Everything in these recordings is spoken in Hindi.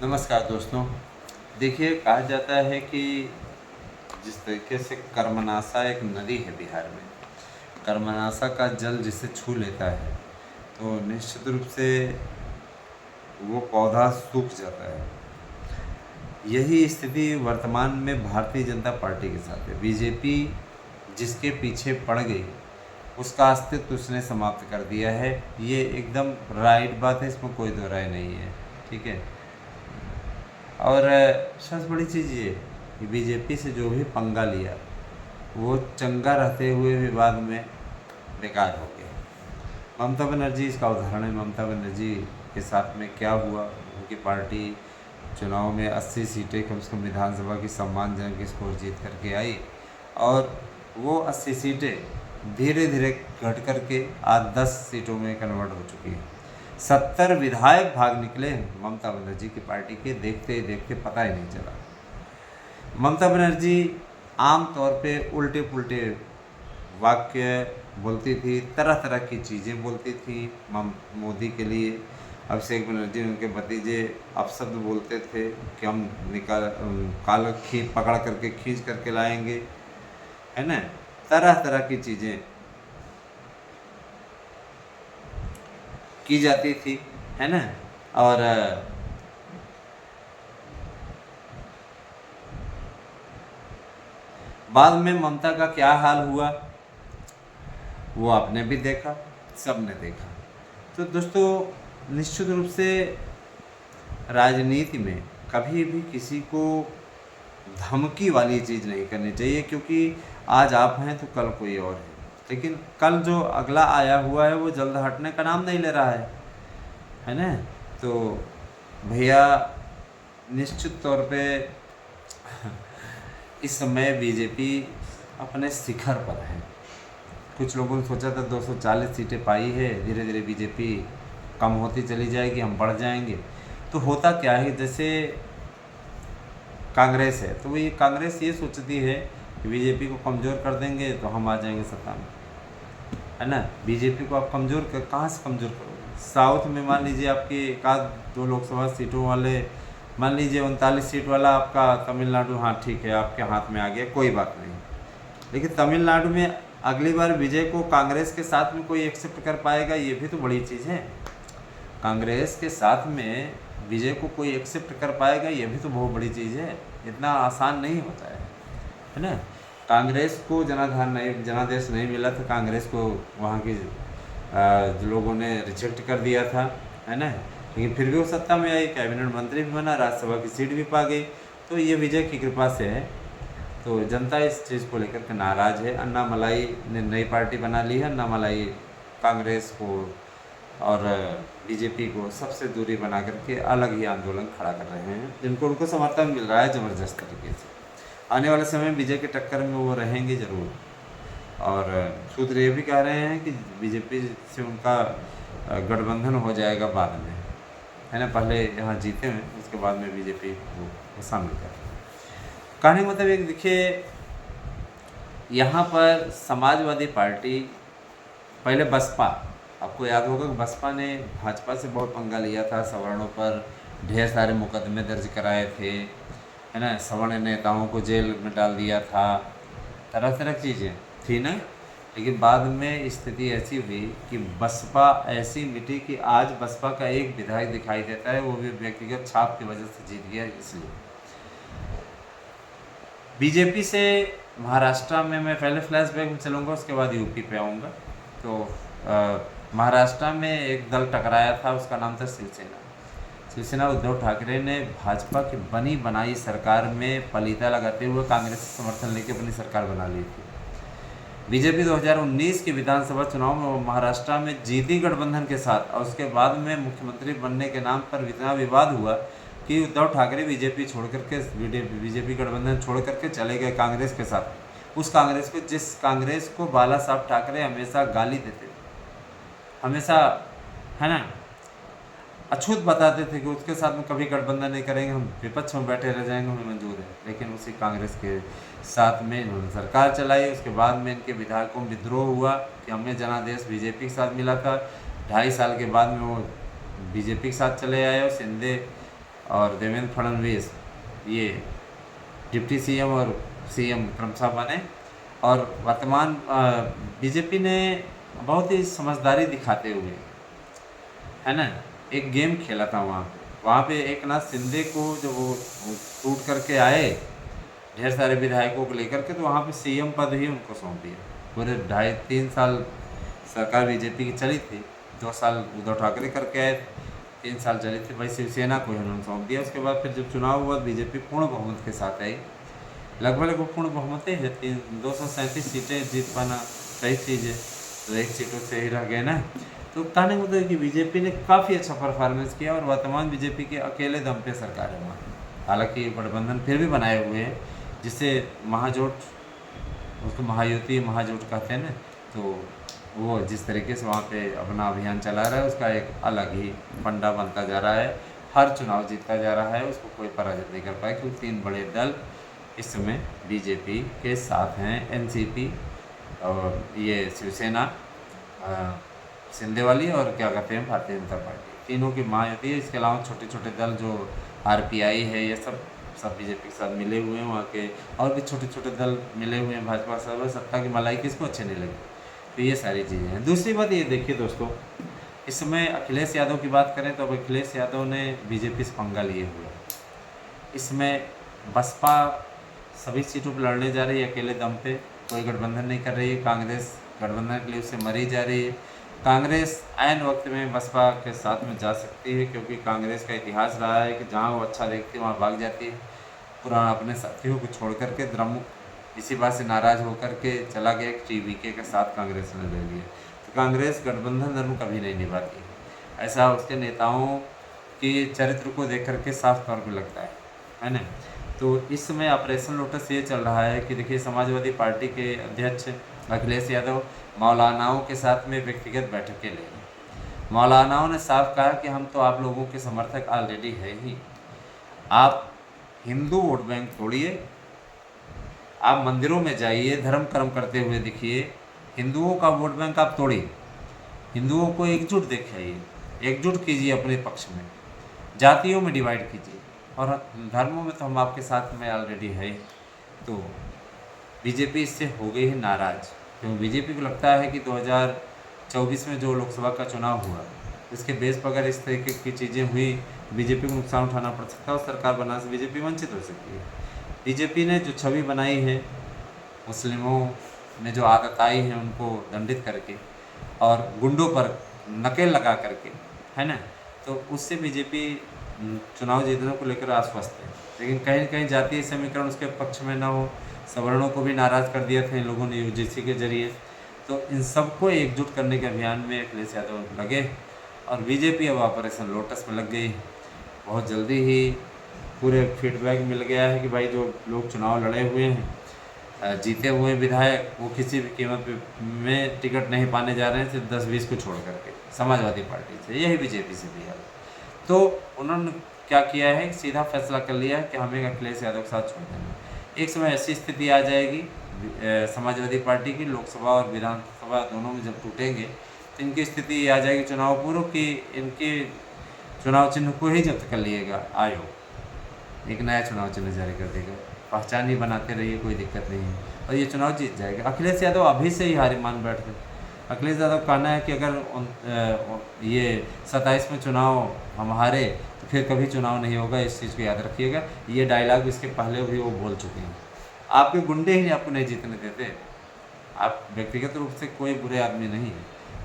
नमस्कार दोस्तों। देखिए, कहा जाता है कि जिस तरीके से कर्मनाशा एक नदी है बिहार में, कर्मनाशा का जल जिसे छू लेता है तो निश्चित रूप से वो पौधा सूख जाता है। यही स्थिति वर्तमान में भारतीय जनता पार्टी के साथ है। बीजेपी जिसके पीछे पड़ गई उसका अस्तित्व उसने समाप्त कर दिया है। ये एकदम राइट बात है, इसमें कोई दो राय नहीं है। ठीक है। और सबसे बड़ी चीज़ ये कि बीजेपी से जो भी पंगा लिया वो चंगा रहते हुए भी बाद में बेकार हो गया। ममता बनर्जी इसका उदाहरण है। ममता बनर्जी के साथ में क्या हुआ, उनकी पार्टी चुनाव में 80 सीटें कम से कम विधानसभा की सम्मानजनक स्कोर जीत करके आई और वो 80 सीटें धीरे धीरे घट करके आज 10 सीटों में कन्वर्ट हो चुकी हैं। 70 विधायक भाग निकले ममता बनर्जी की पार्टी के, देखते ही देखते पता ही नहीं चला। ममता बनर्जी आम तौर पे उल्टे पुल्टे वाक्य बोलती थी, तरह तरह की चीज़ें बोलती थी मोदी के लिए। अभिषेक बनर्जी उनके भतीजे अपशब्द बोलते थे कि हम काल पकड़ करके खींच करके लाएंगे, है ना। तरह तरह की चीज़ें की जाती थी, है ना। और बाद में ममता का क्या हाल हुआ वो आपने भी देखा, सबने देखा। तो दोस्तों, निश्चित रूप से राजनीति में कभी भी किसी को धमकी वाली चीज़ नहीं करनी चाहिए, क्योंकि आज आप हैं तो कल कोई और है। लेकिन कल जो अगला आया हुआ है वो जल्द हटने का नाम नहीं ले रहा है ना। तो भैया, निश्चित तौर पे इस समय बीजेपी अपने शिखर पर है। कुछ लोगों ने सोचा था 240 सीटें पाई है, धीरे धीरे बीजेपी कम होती चली जाएगी, हम बढ़ जाएंगे। तो होता क्या है, जैसे कांग्रेस है तो ये कांग्रेस ये सोचती है कि बीजेपी को कमज़ोर कर देंगे तो हम आ जाएंगे सत्ता में, है ना। बीजेपी को आप कमज़ोर कहाँ से कमज़ोर करोगे। साउथ में मान लीजिए आपके एक आध दो लोकसभा सीटों वाले, मान लीजिए 39 सीट वाला आपका तमिलनाडु, हाँ ठीक है, आपके हाथ में आ गया, कोई बात नहीं। लेकिन तमिलनाडु में अगली बार विजय को कांग्रेस के साथ में कोई एक्सेप्ट कर पाएगा, ये भी तो बड़ी चीज़ है। कांग्रेस के साथ में विजय को कोई एक्सेप्ट कर पाएगा, ये भी तो बहुत बड़ी चीज़ है। इतना आसान नहीं होता है ना। कांग्रेस को जनादेश नहीं मिला था, कांग्रेस को वहाँ के लोगों ने रिजेक्ट कर दिया था, है ना। लेकिन फिर भी वो सत्ता में आई, कैबिनेट मंत्री भी बना, राज्यसभा की सीट भी पा गई। तो ये विजय की कृपा से है। तो जनता इस चीज़ को लेकर के नाराज़ है। अन्नामलाई ने नई पार्टी बना ली है। अन्नामलाई कांग्रेस को और बीजेपी को सबसे दूरी बना करके अलग ही आंदोलन खड़ा कर रहे हैं, जिनको उनको समर्थन मिल रहा है ज़बरदस्त तरीके से। आने वाले समय में विजय के टक्कर में वो रहेंगे ज़रूर। और सूत्र ये भी कह रहे हैं कि बीजेपी से उनका गठबंधन हो जाएगा बाद में, है ना। पहले यहाँ जीते हैं, उसके बाद में बीजेपी को शामिल कर। कहने का मतलब एक देखिए, यहाँ पर समाजवादी पार्टी, पहले बसपा, आपको याद होगा कि बसपा ने भाजपा से बहुत पंगा लिया था। सवर्णों पर ढेर सारे मुकदमे दर्ज कराए थे, है ना। सवर्ण नेताओं को जेल में डाल दिया था, तरह तरह की चीज़ें थी ना। लेकिन बाद में स्थिति ऐसी हुई कि बसपा ऐसी मिटी कि आज बसपा का एक विधायक दिखाई देता है, वो भी व्यक्तिगत छाप की वजह से जीत गया। इसलिए बीजेपी से महाराष्ट्र में, मैं पहले फ्लैशबैक में चलूँगा, उसके बाद यूपी पे आऊँगा। तो महाराष्ट्र में एक दल टकराया था, उसका नाम था शिवसेना। शिवसेना उद्धव ठाकरे ने भाजपा की बनी बनाई सरकार में पलीता लगाते हुए कांग्रेस से समर्थन लेकर अपनी सरकार बना ली थी। बीजेपी 2019 के विधानसभा चुनाव में महाराष्ट्र में जीती गठबंधन के साथ, और उसके बाद में मुख्यमंत्री बनने के नाम पर इतना विवाद हुआ कि उद्धव ठाकरे बीजेपी गठबंधन छोड़ करके चले गए कांग्रेस के साथ। उस कांग्रेस को, जिस कांग्रेस को बाला साहब ठाकरे हमेशा गाली देते थे, हमेशा, है ना, अछूत बताते थे कि उसके साथ में कभी गठबंधन नहीं करेंगे, हम विपक्ष में बैठे रह जाएंगे, हमें मंजूर है। लेकिन उसी कांग्रेस के साथ में इन्होंने सरकार चलाई। उसके बाद में इनके विधायकों में विद्रोह हुआ कि हमें जनादेश बीजेपी के साथ मिला था। 2.5 साल के बाद में वो बीजेपी के साथ चले आए और शिंदे और देवेंद्र फडणवीस ये डिप्टी सीएम और सीएम क्रमशः बने। और वर्तमान बीजेपी ने बहुत ही समझदारी दिखाते हुए, है ना, एक गेम खेला था वहाँ पे एक नाथ शिंदे को जब वो टूट करके आए ढेर सारे विधायकों को लेकर के, तो वहाँ पे सीएम पद ही उनको सौंप दिया। पूरे 2.5-3 साल सरकार बीजेपी की चली थी, 2 साल उद्धव ठाकरे करके आए, 3 साल चली थी, भाई शिवसेना को ही उन्होंने सौंप दिया। उसके बाद फिर जब चुनाव हुआ बीजेपी पूर्ण बहुमत के साथ आई, लगभग पूर्ण बहुमत है, 237 सीटें जीत पाना सही चीज़ है, तो 1 सीटों से ही रह गए ना। तो कहने का मतलब है कि बीजेपी ने काफ़ी अच्छा परफॉर्मेंस किया और वर्तमान बीजेपी के अकेले दम पे सरकार है वहाँ। हालांकि गठबंधन फिर भी बनाए हुए हैं, जिससे महाजोट, उसको महायुति महाजोट कहते हैं ना, तो वो जिस तरीके से वहाँ पे अपना अभियान चला रहा है उसका एक अलग ही फंडा बनता जा रहा है, हर चुनाव जीतता जा रहा है, उसको कोई पराजित नहीं कर पाया, क्योंकि 3 बड़े दल इस समय बीजेपी के साथ हैं, एनसीपी और ये शिवसेना शिंदे वाली और क्या कहते हैं भारतीय जनता पार्टी, तीनों की महायुति है। इसके अलावा छोटे छोटे दल जो आरपीआई है, ये सब बीजेपी के साथ मिले हुए हैं, वहाँ के और भी छोटे छोटे दल मिले हुए हैं भाजपा। सब सत्ता की मलाई किसको अच्छे नहीं लगी, तो ये सारी चीज़ें हैं। दूसरी बात ये देखिए दोस्तों, इस समय अखिलेश यादव की बात करें तो अब अखिलेश यादव ने बीजेपी से पंगा लिए हुए, इसमें बसपा सभी सीटों पर लड़ने जा रही है अकेले दम पे, कोई गठबंधन नहीं कर रही है। कांग्रेस गठबंधन के लिए उससे मरी जा रही है। कांग्रेस ऐन वक्त में बसपा के साथ में जा सकती है, क्योंकि कांग्रेस का इतिहास रहा है कि जहाँ वो अच्छा देखती है वहाँ भाग जाती है। पुराना अपने साथियों को छोड़ करके द्रमुक इसी बात से नाराज होकर के चला गया कि टीवीके के साथ कांग्रेस ने ले लिया। तो कांग्रेस गठबंधन धर्म कभी नहीं निभाती, ऐसा उसके नेताओं के चरित्र को देख करके साफ तौर पर लगता है ना। तो इस समय ऑपरेशन लोटस ये चल रहा है कि देखिए, समाजवादी पार्टी के अध्यक्ष अखिलेश यादव मौलानाओं के साथ में व्यक्तिगत बैठकें ले रहे हैं। मौलानाओं ने साफ कहा कि हम तो आप लोगों के समर्थक ऑलरेडी है ही, आप हिंदू वोट बैंक तोड़िए, आप मंदिरों में जाइए, धर्म कर्म करते हुए दिखिए, हिंदुओं का वोट बैंक आप तोड़िए, हिंदुओं को एकजुट दिखाइए, एकजुट कीजिए अपने पक्ष में, जातियों में डिवाइड कीजिए, और धर्मों में तो हम आपके साथ में ऑलरेडी है। तो बीजेपी इससे हो गई है नाराज़, क्योंकि बीजेपी को लगता है कि 2024 में जो लोकसभा का चुनाव हुआ इसके बेस पर अगर इस तरीके की चीज़ें हुई तो बीजेपी को नुकसान उठाना पड़ सकता है और सरकार बनाने से बीजेपी वंचित हो सकती है। बीजेपी ने जो छवि बनाई है, मुस्लिमों में जो आदत आई है उनको दंडित करके और गुंडों पर नकेल लगा करके, है ना, तो उससे बीजेपी चुनाव जीतने को लेकर आश्वस्त है। लेकिन कहीं न कहीं जातीय समीकरण उसके पक्ष में न हो, सवर्णों को भी नाराज़ कर दिया था इन लोगों ने यूजीसी के जरिए। तो इन सबको एकजुट करने के अभियान में अखिलेश यादव लगे और बीजेपी अब ऑपरेशन लोटस में लग गई। बहुत जल्दी ही पूरे फीडबैक मिल गया है कि भाई जो लोग चुनाव लड़े हुए हैं, जीते हुए विधायक, वो किसी भी कीमत में टिकट नहीं पाने जा रहे हैं, सिर्फ 10-20 को छोड़ करके समाजवादी पार्टी से। यही बीजेपी से भी है। तो उन्होंने क्या किया है, सीधा फैसला कर लिया है कि हमें अखिलेश यादव के साथ छोड़ देना। एक समय ऐसी स्थिति आ जाएगी समाजवादी पार्टी की, लोकसभा और विधानसभा दोनों में जब टूटेंगे तो इनकी स्थिति आ जाएगी चुनाव पूर्व कि इनके चुनाव चिन्ह को ही जब्त कर लिएगा आयोग, एक नया चुनाव चिन्ह जारी कर देगा, पहचान ही बनाते रहिए, कोई दिक्कत नहीं है, और ये चुनाव जीत जाएगा। अखिलेश यादव अभी से ही हारी मान बैठते। अखिलेश यादव का कहना है कि अगर ये 27 में चुनाव हम हारे तो फिर कभी चुनाव नहीं होगा, इस चीज़ को याद रखिएगा। ये डायलॉग इसके पहले भी वो बोल चुके हैं। आपके गुंडे ही आपको नहीं जीतने देते, आप व्यक्तिगत रूप से कोई बुरे आदमी नहीं है,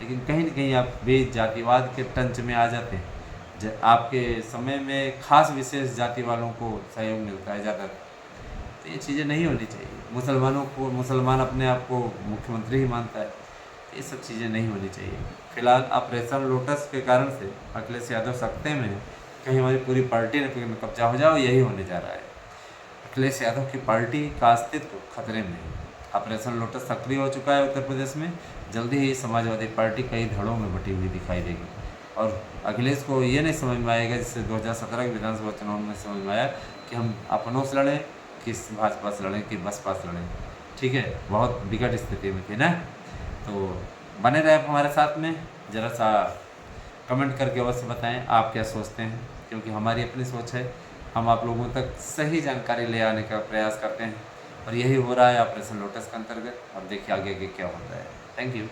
लेकिन कहीं न कहीं आप भी जातिवाद के टंच में आ जाते हैं। आपके समय में खास विशेष जाति वालों को सहयोग मिलता है ज़्यादा, तो ये चीज़ें नहीं होनी चाहिए। मुसलमानों को, मुसलमान अपने आप को मुख्यमंत्री ही मानता है, ये सब चीज़ें नहीं होनी चाहिए। फिलहाल ऑपरेशन लोटस के कारण से अखिलेश यादव सकते में कहीं हमारी पूरी पार्टी ने कब्जा हो जाओ, यही होने जा रहा है। अखिलेश यादव की पार्टी का अस्तित्व खतरे में है। ऑपरेशन लोटस सक्रिय हो चुका है उत्तर प्रदेश में, जल्दी ही समाजवादी पार्टी कई धड़ों में बटी हुई दिखाई देगी और अखिलेश को ये नहीं समझ में आएगा, जिससे 2017 के विधानसभा चुनाव में समझ में आया कि हम अपनों से लड़ें, किस भाजपा से लड़ें, कि बसपा से लड़ें। ठीक है, बहुत विकट स्थिति में थे ना। तो बने रहे हमारे साथ में, ज़रा सा कमेंट करके अवश्य बताएं आप क्या सोचते हैं। क्योंकि हमारी अपनी सोच है, हम आप लोगों तक सही जानकारी ले आने का प्रयास करते हैं और यही हो रहा है ऑपरेशन लोटस के अंतर्गत। अब देखिए आगे क्या होता है। Thank you.